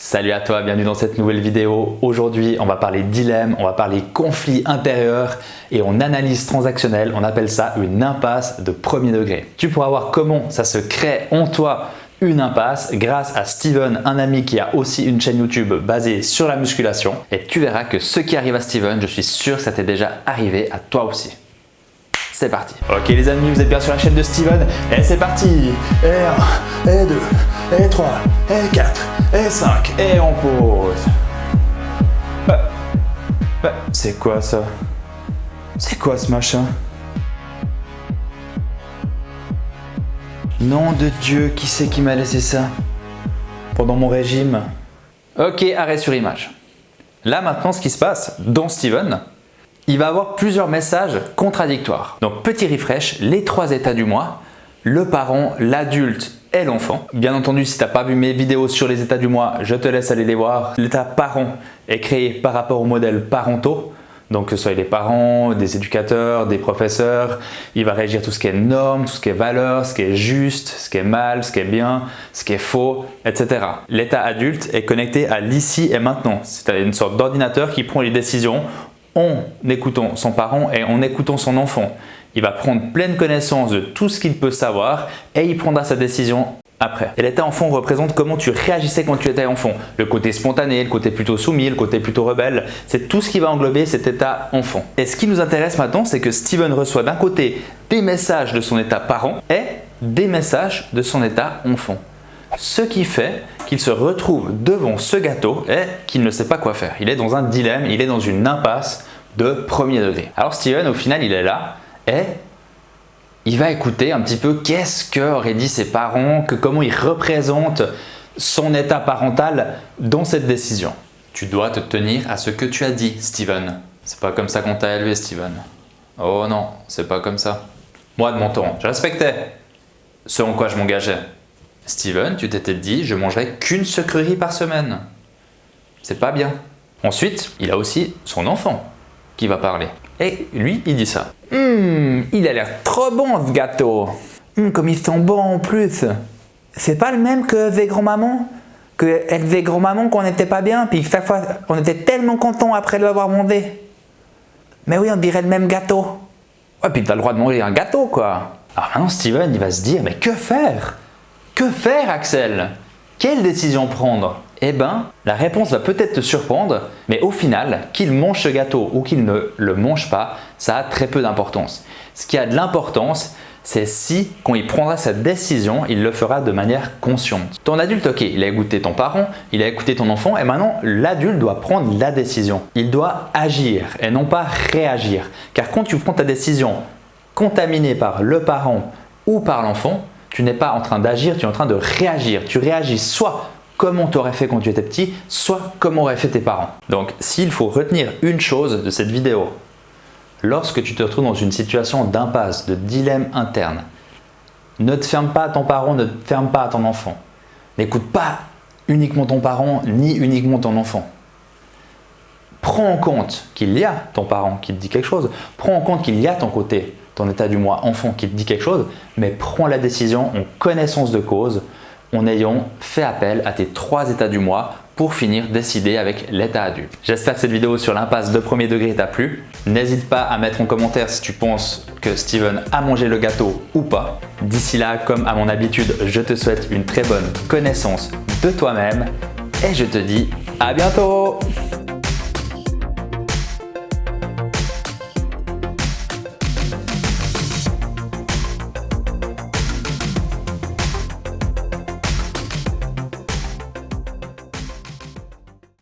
Salut à toi, bienvenue dans cette nouvelle vidéo. Aujourd'hui, on va parler dilemme, on va parler conflit intérieur et on analyse transactionnelle. On appelle ça une impasse de premier degré. Tu pourras voir comment ça se crée en toi une impasse grâce à Steven, un ami qui a aussi une chaîne YouTube basée sur la musculation. Et tu verras que ce qui arrive à Steven, je suis sûr que ça t'est déjà arrivé à toi aussi. C'est parti. Ok les amis, vous êtes bien sur la chaîne de Steven et c'est parti. Et 1, et 2, et 3, et 4, et 5, et on pause. C'est quoi ça? C'est quoi ce machin? Nom de Dieu, qui c'est qui m'a laissé ça? Pendant mon régime. Ok, arrêt sur image. Là maintenant, ce qui se passe dans Steven, il va avoir plusieurs messages contradictoires. Donc petit refresh, les 3 états du moi, le parent, l'adulte et l'enfant. Bien entendu, si tu n'as pas vu mes vidéos sur les états du moi, je te laisse aller les voir. L'état parent est créé par rapport aux modèles parentaux. Donc que ce soit les parents, des éducateurs, des professeurs, il va régir tout ce qui est normes, tout ce qui est valeurs, ce qui est juste, ce qui est mal, ce qui est bien, ce qui est faux, etc. L'état adulte est connecté à l'ici et maintenant. C'est une sorte d'ordinateur qui prend les décisions en écoutant son parent et en écoutant son enfant. Il va prendre pleine connaissance de tout ce qu'il peut savoir et il prendra sa décision après. Et l'état enfant représente comment tu réagissais quand tu étais enfant. Le côté spontané, le côté plutôt soumis, le côté plutôt rebelle. C'est tout ce qui va englober cet état enfant. Et ce qui nous intéresse maintenant, c'est que Steven reçoit d'un côté des messages de son état parent et des messages de son état enfant. Ce qui fait qu'il se retrouve devant ce gâteau et qu'il ne sait pas quoi faire. Il est dans un dilemme, il est dans une impasse de premier degré. Alors Steven, au final, il est là et il va écouter un petit peu qu'est-ce qu'auraient dit ses parents, comment ils représentent son état parental dans cette décision. Tu dois te tenir à ce que tu as dit, Steven. C'est pas comme ça qu'on t'a élevé, Steven. Oh non, c'est pas comme ça. Moi, de mon temps, je respectais ce en quoi je m'engageais. Steven, tu t'étais dit, je mangerai qu'une sucrerie par semaine. C'est pas bien. Ensuite, il a aussi son enfant qui va parler. Et lui, il dit ça. Il a l'air trop bon ce gâteau. Comme ils sont bons en plus. C'est pas le même que faisait grand-maman? Que elle faisait grand-maman qu'on n'était pas bien, puis chaque fois, on était tellement contents après l'avoir mangé. Mais oui, on dirait le même gâteau. Ouais, puis t'as le droit de manger un gâteau, quoi. Alors maintenant, Steven, il va se dire, mais que faire? Que faire, Axel? Quelle décision prendre? Eh ben, la réponse va peut-être te surprendre, mais au final, qu'il mange ce gâteau ou qu'il ne le mange pas, ça a très peu d'importance. Ce qui a de l'importance, c'est si, quand il prendra sa décision, il le fera de manière consciente. Ton adulte, ok, il a écouté ton parent, il a écouté ton enfant, et maintenant, l'adulte doit prendre la décision. Il doit agir et non pas réagir. Car quand tu prends ta décision contaminée par le parent ou par l'enfant, tu n'es pas en train d'agir, tu es en train de réagir. Tu réagis soit comme on t'aurait fait quand tu étais petit, soit comme auraient fait tes parents. Donc, s'il faut retenir une chose de cette vidéo, lorsque tu te retrouves dans une situation d'impasse, de dilemme interne, ne te ferme pas à ton parent, ne te ferme pas à ton enfant. N'écoute pas uniquement ton parent, ni uniquement ton enfant. Prends en compte qu'il y a ton parent qui te dit quelque chose. Prends en compte qu'il y a ton côté, ton état du moi enfant qui te dit quelque chose, mais prends la décision en connaissance de cause, en ayant fait appel à tes 3 états du moi pour finir décider avec l'état adulte. J'espère que cette vidéo sur l'impasse de premier degré t'a plu. N'hésite pas à mettre en commentaire si tu penses que Steven a mangé le gâteau ou pas. D'ici là, comme à mon habitude, je te souhaite une très bonne connaissance de toi-même et je te dis à bientôt!